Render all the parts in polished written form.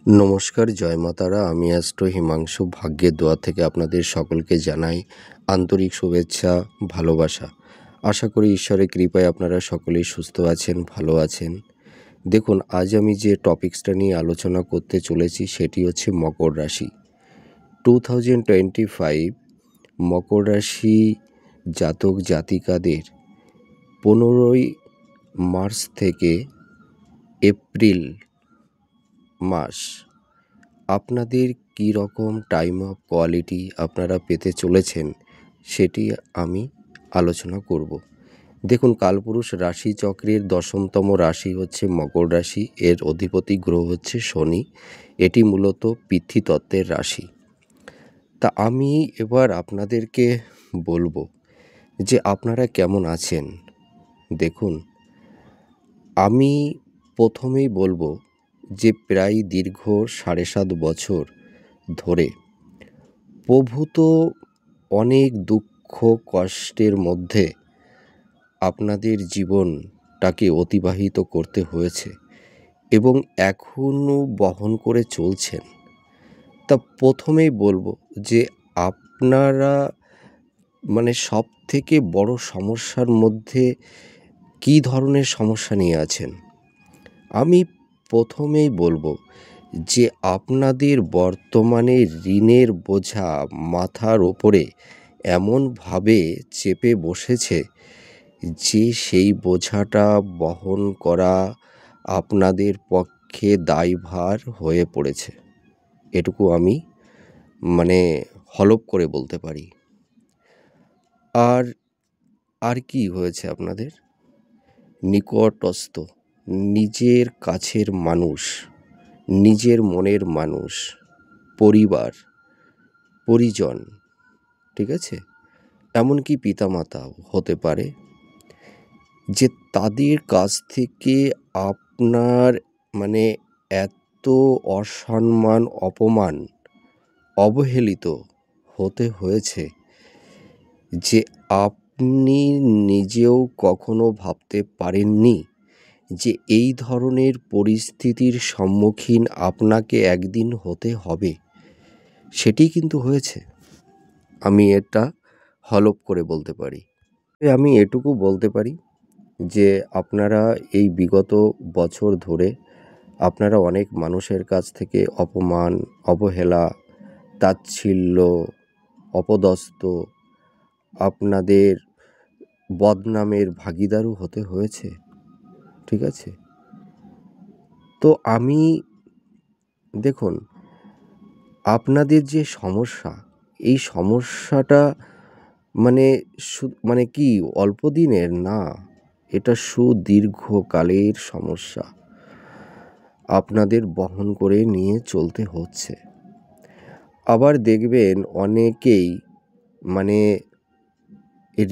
নমস্কার, জয় মা তারা। আমি অ্যাস্ট্রো হিমাংশু ভাগ্যের দোয়া থেকে আপনাদের সকলকে জানাই আন্তরিক শুভেচ্ছা, ভালোবাসা। আশা করি ঈশ্বরের কৃপায় আপনারা সকলেই সুস্থ আছেন, ভালো আছেন। দেখুন, আজ আমি যে টপিক্সটা নিয়ে আলোচনা করতে চলেছি সেটি হচ্ছে মকর রাশি। 2025 মকর রাশি জাতক জাতিকাদের 15ই মার্চ থেকে এপ্রিল মাস আপনাদের কী রকম টাইম অফ কোয়ালিটি আপনারা পেতে চলেছেন সেটি আমি আলোচনা করব। দেখুন, কালপুরুষ রাশি চক্রের 10তম রাশি হচ্ছে মকর রাশি। এর অধিপতি গ্রহ হচ্ছে শনি। এটি মূলত পৃথ্বীতত্ত্বের রাশি। তা আমি এবার আপনাদেরকে বলবো যে আপনারা কেমন আছেন। দেখুন, আমি প্রথমেই বলবো যে প্রায় দীর্ঘ 7.5 বছর ধরে প্রভূত অনেক দুঃখ কষ্টের মধ্যে আপনাদের জীবনটাকে অতিবাহিত করতে হয়েছে এবং এখনও বহন করে চলছেন। তা প্রথমেই বলবো যে আপনারা সব থেকে বড় সমস্যার মধ্যে কী ধরনের সমস্যা নিয়ে আছেন। আমি প্রথমেই বলবো যে আপনাদের বর্তমানে ঋণের বোঝা মাথার ওপরে এমনভাবে চেপে বসেছে যে সেই বোঝাটা বহন করা আপনাদের পক্ষে দায়ভার হয়ে পড়েছে। এটুকু আমি হলফ করে বলতে পারি। আর কি হয়েছে আপনাদের? নিকটস্থ নিজের কাছের মানুষ, নিজের মনের মানুষ, পরিবার পরিজন, ঠিক আছে, এমনকি পিতামাতাও হতে পারে, যে তাদের কাছ থেকে আপনার এত অসম্মান, অপমান, অবহেলিত হতে হয়েছে যে আপনি নিজেও কখনো ভাবতে পারেননি যে এই ধরনের পরিস্থিতির সম্মুখীন আপনাকে একদিন হতে হবে। সেটি কিন্তু হয়েছে। আমি এটা হলফ করে বলতে পারি। আমি এটুকু বলতে পারি যে আপনারা এই বিগত বছর ধরে আপনারা অনেক মানুষের কাছ থেকে অপমান, অবহেলা, তাচ্ছিল্য, অপদস্থ, আপনাদের বদনামের ভাগীদারও হতে হয়েছে, ঠিক আছে। তো দেখুন, আপনাদের যে সমস্যা, এই সমস্যাটা কি অল্প দিনের না, এটা সুদীর্ঘকালের সমস্যা আপনাদের বহন করে নিয়ে চলতে হচ্ছে। আবার দেখবেন অনেকেই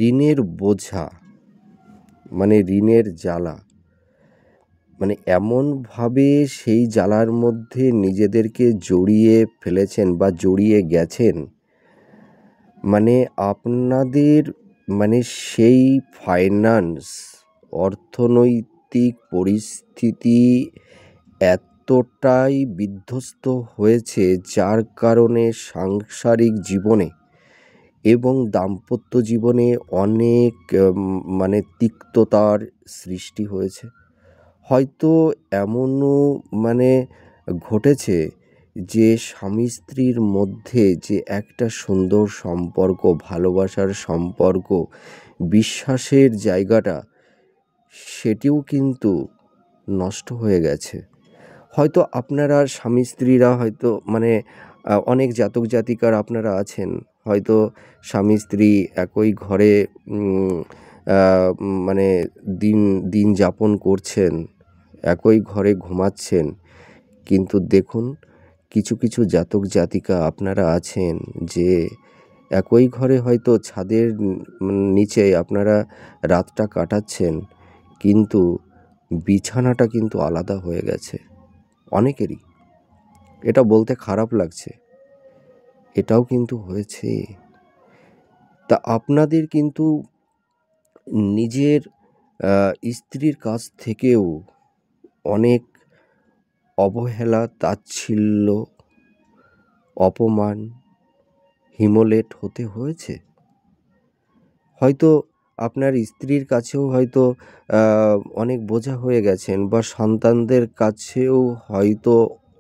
ঋণের বোঝা, ঋণের জ্বালা, এমনভাবে সেই জ্বালার মধ্যে নিজেদেরকে জড়িয়ে ফেলেছেন বা জড়িয়ে গেছেন, আপনাদের সেই ফাইন্যান্স, অর্থনৈতিক পরিস্থিতি এতটাই বিধ্বস্ত হয়েছে যার কারণে সাংসারিক জীবনে এবং দাম্পত্য জীবনে অনেক তিক্ততার সৃষ্টি হয়েছে। হয়তো এমনও ঘটেছে যে স্বামী স্ত্রীর মধ্যে যে একটা সুন্দর সম্পর্ক, ভালোবাসার সম্পর্ক, বিশ্বাসের জায়গাটা, সেটিও কিন্তু নষ্ট হয়ে গেছে। হয়তো আপনারা স্বামী স্ত্রীরা হয়তো অনেক জাতক জাতিকার আপনারা আছেন, হয়তো স্বামী স্ত্রী একই ঘরে দিন যাপন করছেন, একই ঘরে ঘুমাচ্ছেন, কিন্তু দেখুন, কিছু কিছু জাতক জাতিকা আপনারা আছেন যে একই ঘরে হয়তো ছাদের নিচে আপনারা রাতটা কাটাচ্ছেন, কিন্তু বিছানাটা কিন্তু আলাদা হয়ে গেছে অনেকেরই। এটা বলতে খারাপ লাগছে, এটাও কিন্তু হয়েছে। তা আপনাদের কিন্তু নিজের স্ত্রীর কাছ থেকেও অনেক অবহেলা, তাচ্ছিল্য, অপমান, হিমোলেট হতে হয়েছে? হয়তো আপনার স্ত্রীর কাছেও হয়তো অনেক বোঝা হয়ে গেছেন, বা সন্তানদের কাছেও হয়তো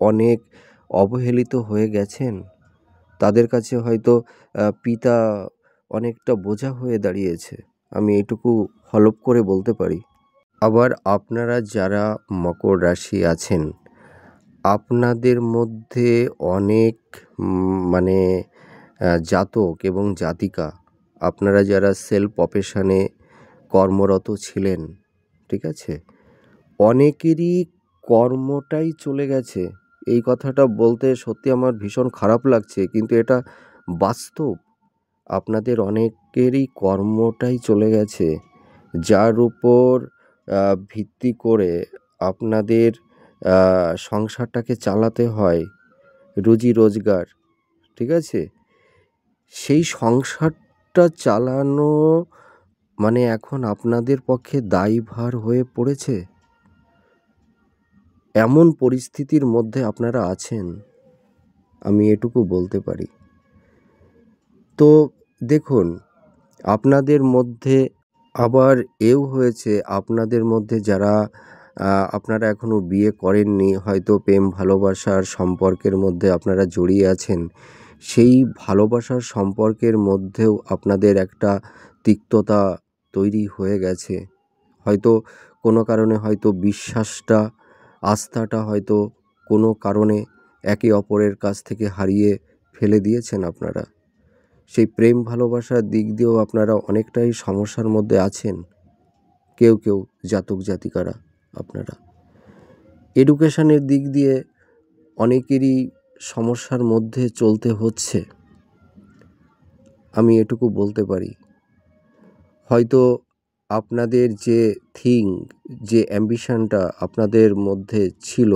অনেক অবহেলিত হয়ে গেছেন। তাদের কাছে হয়তো পিতা অনেকটা বোঝা হয়ে দাঁড়িয়েছে। আমি এটুকু হলফ করে বলতে পারি। আবার আপনারা যারা মকর রাশি আছেন, আপনাদের মধ্যে অনেক মানে জাতক এবং জাতিকা, আপনারা যারা সেলফ প্রফেশনে কর্মরত ছিলেন, ঠিক আছে? অনেকেরই কর্মটাই চলে গেছে। এই কথাটা বলতে সত্যি আমার ভীষণ খারাপ লাগছে, কিন্তু এটা বাস্তব। আপনাদের অনেকেরই কর্মটাই চলে গেছে, যার উপর ভিত্তি করে আপনাদের সংসারটাকে চালাতে হয়, রুজি রোজগার, ঠিক আছে? সেই সংসারটা চালানো মানে এখন আপনাদের পক্ষে দায়ভার হয়ে পড়েছে। এমন পরিস্থিতির মধ্যে আপনারা আছেন, আমি এটুকু বলতে পারি। তো দেখুন, আপনাদের মধ্যে আবার এও হয়েছে, আপনাদের মধ্যে যারা আপনারা এখনও বিয়ে করেননি, হয়তো প্রেম ভালোবাসার সম্পর্কের মধ্যে আপনারা জড়িয়ে আছেন। সেই ভালোবাসার সম্পর্কের মধ্যেও আপনাদের একটা তিক্ততা তৈরি হয়ে গেছে। হয়তো কোনো কারণে হয়তো বিশ্বাসটা, আস্থাটা হয়তো কোনো কারণে একে অপরের কাছ থেকে হারিয়ে ফেলে দিয়েছেন আপনারা। সেই প্রেম ভালোবাসার দিক দিয়েও আপনারা অনেকটাই সমস্যার মধ্যে আছেন। কেউ কেউ জাতক জাতিকারা আপনারা এডুকেশনের দিক দিয়ে অনেকেরই সমস্যার মধ্যে চলতে হচ্ছে। আমি এটুকু বলতে পারি, হয়তো আপনাদের যে যে অ্যাম্বিশনটা আপনাদের মধ্যে ছিল,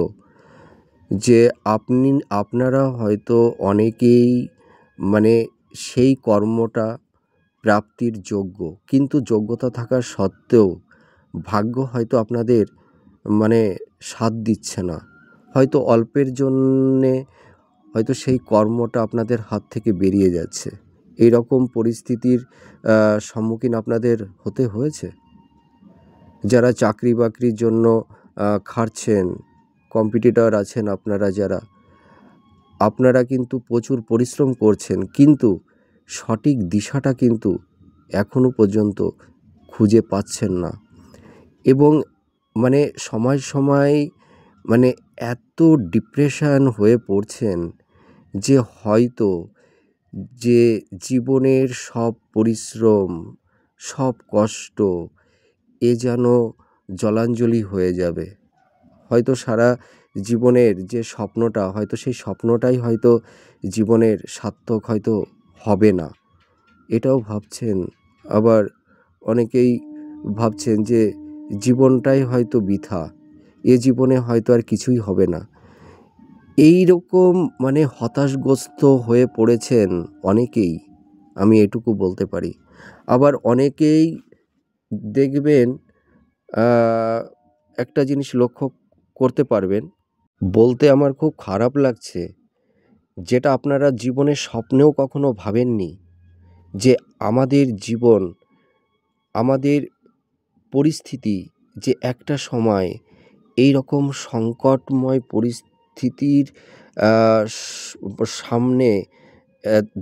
যে আপনারা হয়তো অনেকেই মানে সেই কর্মটা প্রাপ্তির যোগ্য, কিন্তু যোগ্যতা থাকা সত্ত্বেও ভাগ্য হয়তো আপনাদের মানে সাথ দিচ্ছে না। হয়তো অল্পের জন্যে হয়তো সেই কর্মটা আপনাদের হাত থেকে বেরিয়ে যাচ্ছে। এই রকম পরিস্থিতির সম্মুখীন আপনাদের হতে হয়েছে? যারা চাকরি বাকরির জন্য খাটছেন, কম্পিটিটর আছেন আপনারা যারা, আপনারা কিন্তু প্রচুর পরিশ্রম করছেন, কিন্তু সঠিক দিশাটা কিন্তু এখনও পর্যন্ত খুঁজে পাচ্ছেন না। এবং মানে সময় সময় মানে এত ডিপ্রেশন হয়ে পড়ছেন যে হয়তো যে জীবনের সব পরিশ্রম, সব কষ্ট এ যেন জলাঞ্জলি হয়ে যাবে। হয়তো সারা জীবনের যে স্বপ্নটা, হয়তো সেই স্বপ্নটাই হয়তো জীবনের সার্থক হয়তো হবে না, এটাও ভাবছেন। আবার অনেকেই ভাবছেন যে জীবনটাই হয়তো বৃথা, এ জীবনে হয়তো আর কিছুই হবে না। এই রকম মানে হতাশগ্রস্ত হয়ে পড়েছেন অনেকেই, আমি এটুকু বলতে পারি। আবার অনেকেই দেখবেন একটা জিনিস লক্ষ্য করতে পারবেন, বলতে আমার খুব খারাপ লাগছে, যেটা আপনারা জীবনের স্বপ্নেও কখনো ভাবেননি, যে আমাদের জীবন, আমাদের পরিস্থিতি যে একটা সময় এই রকম সংকটময় পরিস্থিতির সামনে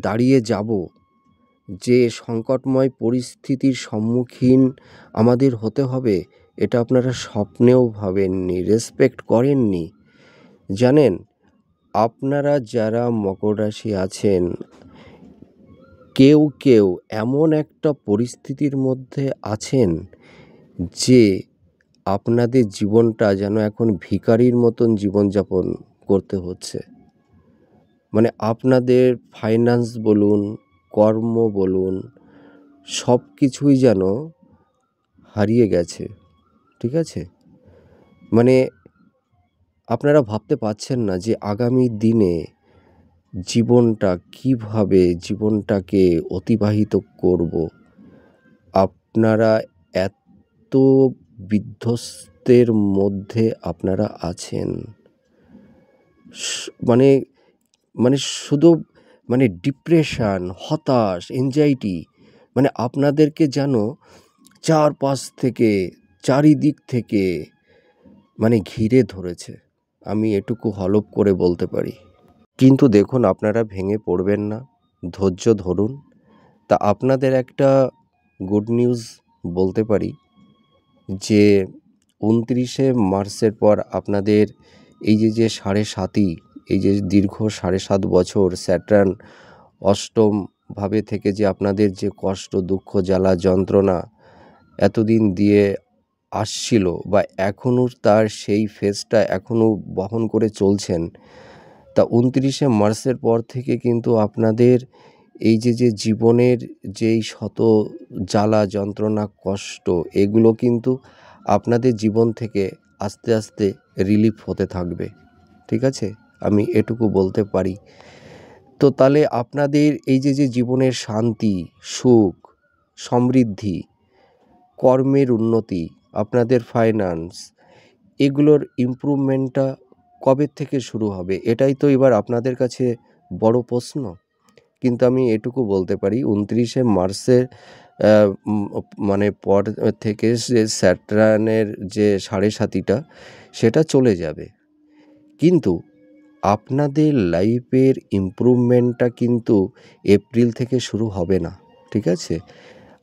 দাঁড়িয়ে যাব, যে সংকটময় পরিস্থিতির সম্মুখীন আমাদের হতে হবে, এটা আপনারা স্বপ্নেও ভাবেননি, রেসপেক্ট করেননি। জানেন, আপনারা যারা মকর রাশি আছেন, কেউ কেউ এমন একটা পরিস্থিতির মধ্যে আছেন যে আপনাদের জীবনটা যেন এখন ভিখারির মতন জীবনযাপন করতে হচ্ছে। মানে আপনাদের ফাইন্যান্স বলুন, কর্ম বলুন, সব কিছুই যেন হারিয়ে গেছে, ঠিক আছে? মানে আপনারা ভাবতে পারছেন না যে আগামী দিনে জীবনটাকে অতিবাহিত করব। আপনারা এত বিধ্বস্তের মধ্যে আপনারা আছেন। মানে মানে শুধু মানে ডিপ্রেশন, হতাশ, এনজাইটি, মানে আপনাদেরকে যেন চারপাশ থেকে, চারিদিক থেকে মানে ঘিরে ধরেছে। আমি এটুকু হলফ করে বলতে পারি। কিন্তু দেখুন, আপনারা ভেঙে পড়বেন না, ধৈর্য ধরুন। তা আপনাদের একটা গুড নিউজ বলতে পারি যে 29শে মার্চের পর আপনাদের এই যে 7.5ই, এই যে দীর্ঘ 7.5 বছর স্যাটার্ন অষ্টম ভাবে থেকে যে আপনাদের যে কষ্ট, দুঃখ, জ্বালা, যন্ত্রণা এতদিন দিয়ে আসছিল বা এখনও তার সেই ফেজটা এখনও বহন করে চলছেন, তা 29শে মার্চের পর থেকে কিন্তু আপনাদের এই যে জীবনের যেই শত জ্বালা, যন্ত্রণা, কষ্ট, এগুলো কিন্তু আপনাদের জীবন থেকে আস্তে আস্তে রিলিফ হতে থাকবে। ঠিক আছে? আমি এটুকু বলতে পারি। তো তাহলে আপনাদের এই যে জীবনের শান্তি, সুখ, সমৃদ্ধি, কর্মের উন্নতি, আপনাদের ফাইন্যান্স, এগুলোর ইমপ্রুভমেন্টটা কবে থেকে শুরু হবে? এটাই তো এবার আপনাদের কাছে বড় প্রশ্ন। কিন্তু আমি এটুকু বলতে পারি 29শে মার্চের মানে পর থেকে যে স্যাটার্নের যে 7.5টা সেটা চলে যাবে। কিন্তু আপনাদের লাইফের ইমপ্রুভমেন্টটা কিন্তু এপ্রিল থেকে শুরু হবে না। ঠিক আছে?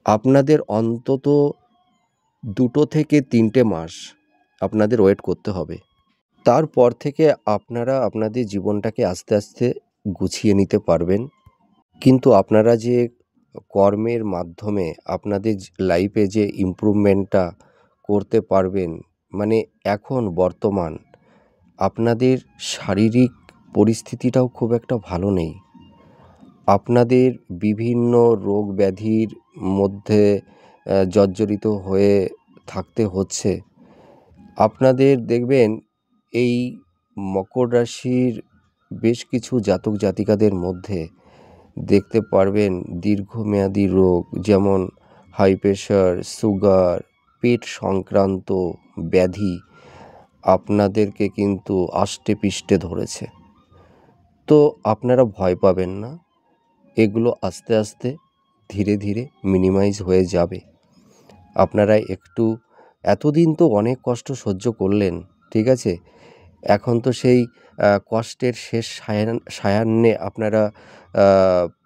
আপনাদের অন্তত 2 থেকে 3টে মাস আপনাদের ওয়েট করতে হবে। তারপর থেকে আপনারা আপনাদের জীবনটাকে আস্তে আস্তে গুছিয়ে নিতে পারবেন। কিন্তু আপনারা যে কর্মের মাধ্যমে আপনাদের লাইফে যে ইমপ্রুভমেন্টটা করতে পারবেন, মানে এখন বর্তমান আপনাদের শারীরিক পরিস্থিতিটাও খুব একটা ভালো নেই। আপনাদের বিভিন্ন রোগ ব্যাধির মধ্যে জর্জরিত হয়ে থাকতে হচ্ছে। আপনাদের দেখবেন এই মকর রাশির বেশ কিছু জাতক জাতিকাদের মধ্যে দেখতে পারবেন দীর্ঘমেয়াদী রোগ, যেমন হাই প্রেশার, সুগার, পেট সংক্রান্ত ব্যাধি আপনাদেরকে কিন্তু আষ্টেপৃষ্ঠে ধরেছে। তো আপনারা ভয় পাবেন না, এগুলো আস্তে আস্তে ধীরে ধীরে মিনিমাইজ হয়ে যাবে। আপনারা একটু, এতদিন তো অনেক কষ্ট সহ্য করলেন, ঠিক আছে? এখন তো সেই কষ্টের শেষ সায়ান্নে আপনারা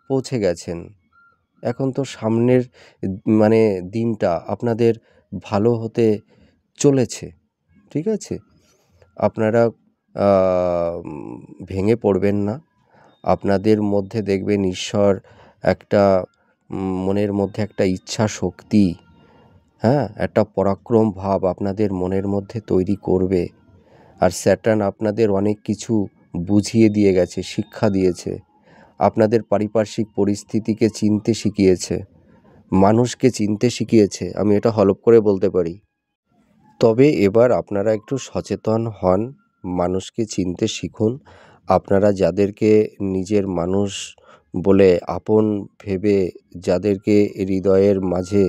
পৌঁছে গেছেন। এখন তো সামনের মানে দিনটা আপনাদের ভালো হতে চলেছে। ঠিক আছে? আপনারা ভেঙে পড়বেন না। আপনাদের মধ্যে দেখবেন ঈশ্বর একটা মনের মধ্যে একটা ইচ্ছা শক্তি, হ্যাঁ, একটা পরাক্রম ভাব আপনাদের মনের মধ্যে তৈরি করবে। আর স্যাটার্ন আপনাদের অনেক কিছু বুঝিয়ে দিয়ে গেছে, শিক্ষা দিয়েছে। আপনাদের পারিপার্শ্বিক পরিস্থিতিকে চিনতে শিখিয়েছে, মানুষকে চিনতে শিখিয়েছে। আমি এটা হলফ করে বলতে পারি। তবে এবার আপনারা একটু সচেতন হন, মানুষকে চিনতে শিখুন। আপনারা যাদেরকে নিজের মানুষ বলে আপন ভেবে যাদেরকে হৃদয়ের মাঝে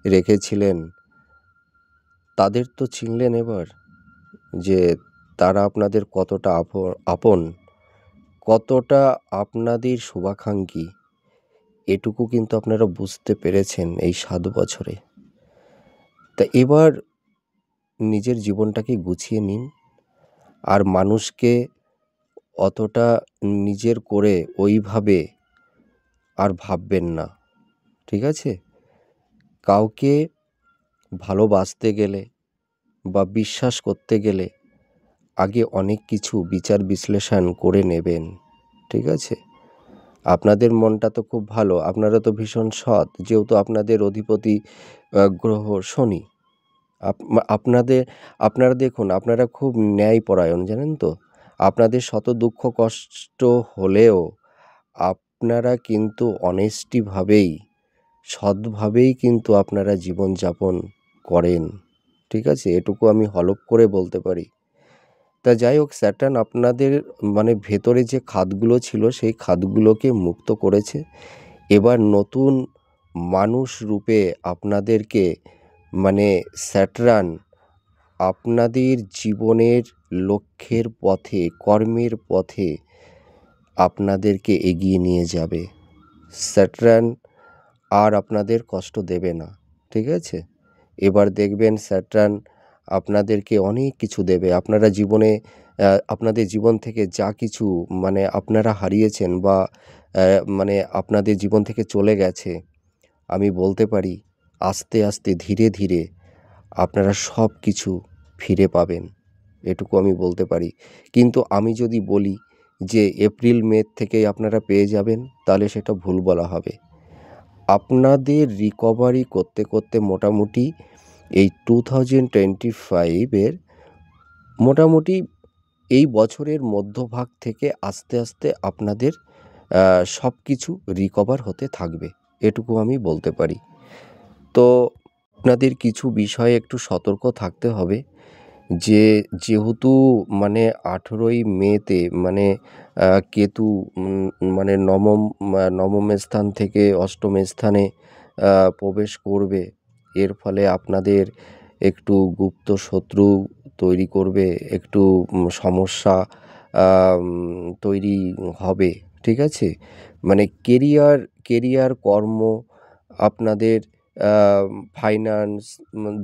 রেখেছিলেন, তাদের তো চিনলেন এবার, যে তারা আপনাদের কতটা আপন, কতটা আপনাদের শুভাকাঙ্ক্ষী। এটুকু কিন্তু আপনারা বুঝতে পেরেছেন এই 7 বছরে। তা এবার নিজের জীবনটাকে গুছিয়ে নিন, আর মানুষকে অতটা নিজের করে ওইভাবে আর ভাববেন না। ঠিক আছে? কাউকে ভালোবাসতে গেলে বা বিশ্বাস করতে গেলে আগে অনেক কিছু বিচার বিশ্লেষণ করে নেবেন। ঠিক আছে? আপনাদের মনটা তো খুব ভালো, আপনারা তো ভীষণ সৎ, যেহেতু আপনাদের অধিপতি গ্রহ শনি। আপনারা দেখুন, আপনারা খুব ন্যায়পরায়ণ, জানেন তো? আপনাদের শত দুঃখ কষ্ট হলেও আপনারা কিন্তু অনেস্টিভাবেই, সৎভাবেই কিন্তু আপনারা জীবনযাপন করেন। ঠিক আছে? এটুকু আমি হলফ করে বলতে পারি। তা যাই হোক, স্যাটার্ন আপনাদের মানে ভেতরে যে খাতগুলো ছিল সেই খাতগুলোকে মুক্ত করেছে। এবার নতুন মানুষ রূপে আপনাদেরকে মানে স্যাটার্ন আপনাদের জীবনের লক্ষ্যের পথে, কর্মের পথে আপনাদেরকে এগিয়ে নিয়ে যাবে। স্যাটার্ন আর আপনাদের কষ্ট দেবে না, ঠিক আছে? এবার দেখবেন স্যাটার্ন আপনাদেরকে অনেক কিছু দেবে। আপনারা জীবনে আপনাদের জীবন থেকে যা কিছু মানে আপনারা হারিয়েছেন বা মানে আপনাদের জীবন থেকে চলে গেছে, আমি বলতে পারি আস্তে আস্তে ধীরে ধীরে আপনারা সব কিছু ফিরে পাবেন, এটুকু আমি বলতে পারি। কিন্তু আমি যদি বলি যে এপ্রিল মে থেকেই আপনারা পেয়ে যাবেন, তাহলে সেটা ভুল বলা হবে। আপনাদের রিকভারি করতে করতে মোটামুটি এই 2025-এর মোটামুটি এই বছরের মধ্যভাগ থেকে আস্তে আস্তে আপনাদের সব কিছু রিকভার হতে থাকবে, এটুকু আমি বলতে পারি। তো আপনাদের কিছু বিষয়ে একটু সতর্ক থাকতে হবে যে যেহেতু মানে 18ই মেতে মানে কেতু মানে নবম স্থান থেকে অষ্টম স্থানে প্রবেশ করবে। এর ফলে আপনাদের একটু গুপ্ত শত্রু তৈরি করবে, একটু সমস্যা তৈরি হবে, ঠিক আছে? মানে কেরিয়ার কর্ম আপনাদের ফাইন্যান্স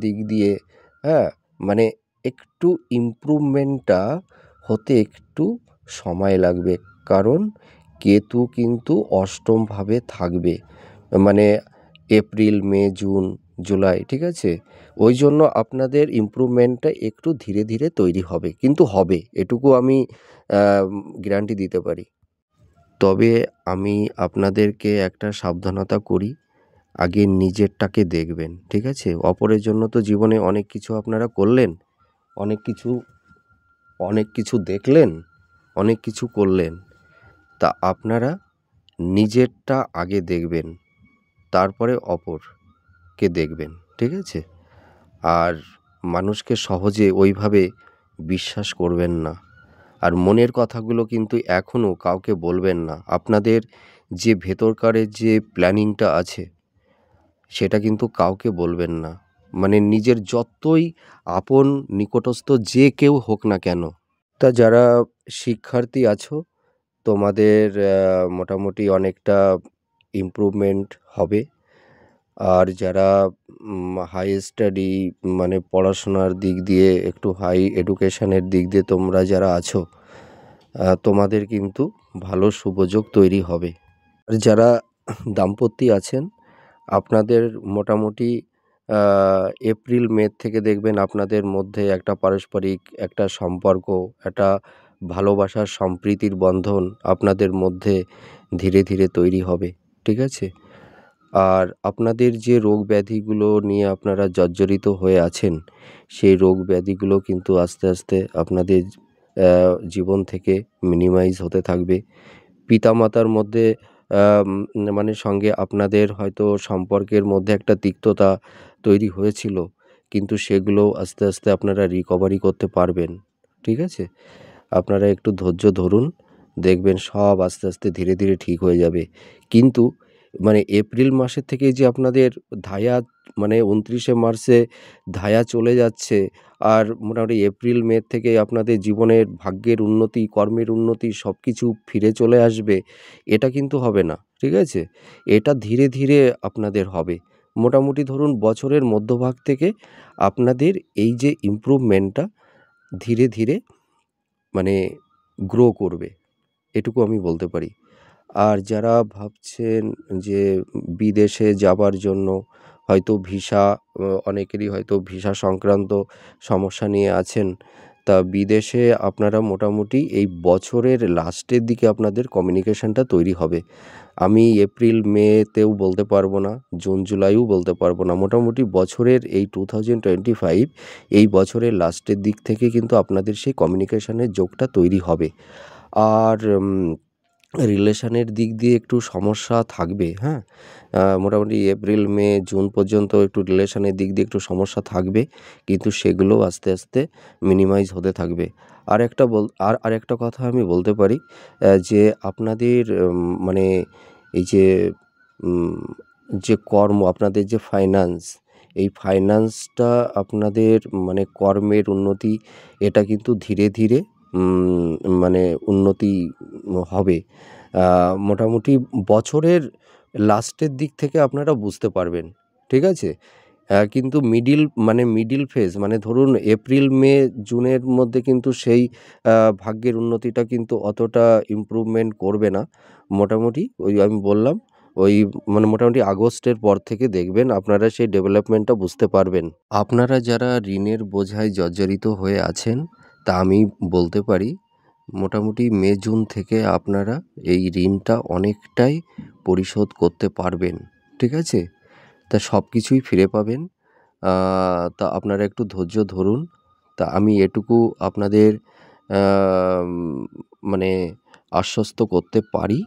দিক দিয়ে, হ্যাঁ, মানে একটু ইমপ্রুভমেন্টটা হতে একটু সময় লাগবে। কারণ কেতু কিন্তু অষ্টমভাবে থাকবে, মানে এপ্রিল মে জুন জুলাই, ঠিক আছে? ওই জন্য আপনাদের ইমপ্রুভমেন্টটা একটু ধীরে ধীরে তৈরি হবে, কিন্তু হবে, এটুকু আমি গ্যারান্টি দিতে পারি। তবে আমি আপনাদেরকে একটা সাবধানতা করি, আগে নিজেরটাকে দেখবেন, ঠিক আছে? অপরের জন্য তো জীবনে অনেক কিছু আপনারা করলেন, অনেক কিছু দেখলেন, অনেক কিছু করলেন। তা আপনারা নিজেরটা আগে দেখবেন, তারপরে অপরকে দেখবেন, ঠিক আছে? আর মানুষকে সহজে ওইভাবে বিশ্বাস করবেন না। আর মনের কথাগুলো কিন্তু এখনও কাউকে বলবেন না। আপনাদের যে ভেতরকারের যে প্ল্যানিংটা আছে, সেটা কিন্তু কাউকে বলবেন না। মানে নিজের যতই আপন নিকটস্থ যে কেউ হোক না কেন। তা যারা শিক্ষার্থী আছো, তোমাদের মোটামুটি অনেকটা ইমপ্রুভমেন্ট হবে। আর যারা হাই স্টাডি মানে পড়াশোনার দিক দিয়ে একটু হাই এডুকেশনের দিক দিয়ে তোমরা যারা আছো, তোমাদের কিন্তু ভালো সুযোগ তৈরি হবে। আর যারা দাম্পত্যে আছেন, আপনাদের মোটামুটি এপ্রিল মে থেকে দেখবেন আপনাদের মধ্যে একটা পারস্পরিক একটা সম্পর্ক, একটা ভালোবাসার সম্প্রীতির বন্ধন আপনাদের মধ্যে ধীরে ধীরে তৈরি হবে, ঠিক আছে? আর আপনাদের যে রোগ ব্যাধিগুলো নিয়ে আপনারা জর্জরিত হয়ে আছেন, সেই রোগ ব্যাধিগুলো কিন্তু আস্তে আস্তে আপনাদের জীবন থেকে মিনিমাইজ হতে থাকবে। পিতামাতার মধ্যে মানে সঙ্গে আপনাদের হয়তো সম্পর্কের মধ্যে একটা তিক্ততা তৈরি হয়েছিল, কিন্তু সেগুলো আস্তে আস্তে আপনারা রিকভারি করতে পারবেন, ঠিক আছে? আপনারা একটু ধৈর্য ধরুন, দেখবেন সব আস্তে আস্তে ধীরে ধীরে ঠিক হয়ে যাবে। কিন্তু মানে এপ্রিল মাসের থেকেই যে আপনাদের ধায়া মানে 29শে মার্চে ধায়া চলে যাচ্ছে, আর মোটামুটি এপ্রিল মে থেকে আপনাদের জীবনের ভাগ্যের উন্নতি, কর্মের উন্নতি সব কিছু ফিরে চলে আসবে, এটা কিন্তু হবে না, ঠিক আছে? এটা ধীরে ধীরে আপনাদের হবে। মোটামুটি ধরুন বছরের মধ্যভাগ থেকে আপনাদের এই যে ইমপ্রুভমেন্টটা ধীরে ধীরে মানে গ্রো করবে, এটুকু আমি বলতে পারি। আর যারা ভাবছেন যে বিদেশে যাবার জন্য হয়তো ভিসা, অনেকেরই হয়তো ভিসা সংক্রান্ত সমস্যা নিয়ে আছেন। তা বিদেশে আপনারা মোটামুটি এই বছরের লাস্টের দিকে আপনাদের কমিউনিকেশনটা তৈরি হবে। আমি এপ্রিল মেতেও বলতে পারবো না, জুন জুলাইও বলতে পারবো না। মোটামুটি বছরের এই 2025 এই বছরের লাস্টের দিক থেকে কিন্তু আপনাদের সেই কমিউনিকেশনের যোগটা তৈরি হবে। আর রিলেশনের দিক দিয়ে একটু সমস্যা থাকবে, হ্যাঁ? মোটামুটি এপ্রিল মে জুন পর্যন্ত একটু রিলেশনের দিক দিয়ে একটু সমস্যা থাকবে, কিন্তু সেগুলো আস্তে আস্তে মিনিমাইজ হতে থাকবে। আরেকটা কথা আমি বলতে পারি, যে আপনাদের মানে এই যে উম, যে কর্ম, আপনাদের যে ফাইন্যান্স, এই ফাইন্যান্সটা আপনাদের মানে কর্মের উন্নতি, এটা কিন্তু ধীরে ধীরে মানে উন্নতি হবে। মোটামুটি বছরের লাস্টের দিক থেকে আপনারা বুঝতে পারবেন, ঠিক আছে? কিন্তু মিডিল ফেজ মানে ধরুন এপ্রিল, মে, জুনের মধ্যে কিন্তু সেই ভাগ্যের উন্নতিটা কিন্তু অতটা ইমপ্রুভমেন্ট করবে না। মোটামুটি ওই আমি বললাম, ওই মানে মোটামুটি আগস্টের পর থেকে দেখবেন আপনারা সেই ডেভেলপমেন্টটা বুঝতে পারবেন। আপনারা যারা ঋণের বোঝায় জর্জরিত হয়ে আছেন, তা আমি বলতে পারি মোটামুটি মে, জুন থেকে আপনারা এই ঋণটা অনেকটাই পরিশোধ করতে পারবেন, ঠিক আছে? তা সব কিছুই ফিরে পাবেন। তা আপনারা একটু ধৈর্য ধরুন। তা আমি এটুকু আপনাদের আম মানে আশ্বস্ত করতে পারি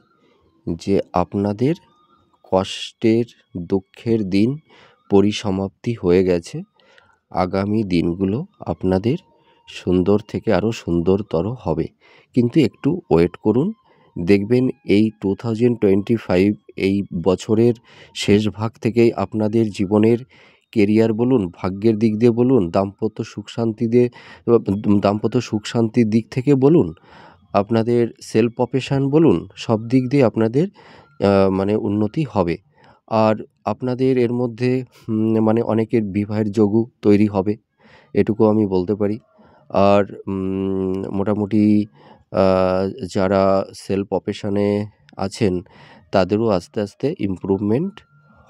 যে আপনাদের কষ্টের, দুঃখের দিন পরিসমাপ্তি হয়ে গেছে। আগামী দিনগুলো আপনাদের সুন্দর থেকে আরও সুন্দরতর হবে। কিন্তু একটু ওয়েট করুন। দেখবেন এই 2025 এই বছরের শেষ ভাগ থেকেই আপনাদের জীবনের কেরিয়ার বলুন, ভাগ্যের দিক দিয়ে বলুন, দাম্পত্য সুখ শান্তির দিক থেকে বলুন, আপনাদের সেলফ প্রফেশন বলুন, সব দিক দিয়ে আপনাদের মানে উন্নতি হবে। আর আপনাদের এর মধ্যে মানে অনেকের বিবাহের যোগও তৈরি হবে, এটুকু আমি বলতে পারি। আর মোটামুটি আ যারা সেলফ প্রফেশনে আছেন তাদেরও আস্তে আস্তে ইমপ্রুভমেন্ট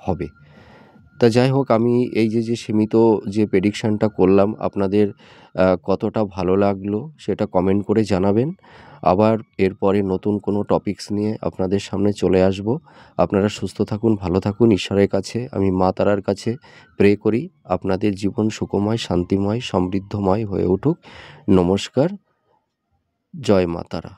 হবে। তা যাই হোক, আমি এই যে সীমিত যে প্রেডিকশনটা করলাম আপনাদের কতটা ভালো লাগলো সেটা কমেন্ট করে জানাবেন। আবার এরপরে নতুন কোনো টপিকস নিয়ে আপনাদের সামনে চলে আসব। আপনারা সুস্থ থাকুন, ভালো থাকুন। ঈশ্বরের কাছে আমি মা তারার কাছে প্রে করি আপনাদের জীবন সুখময়, শান্তিময়, সমৃদ্ধময় হয়ে উঠুক। নমস্কার। জয় মা তারা।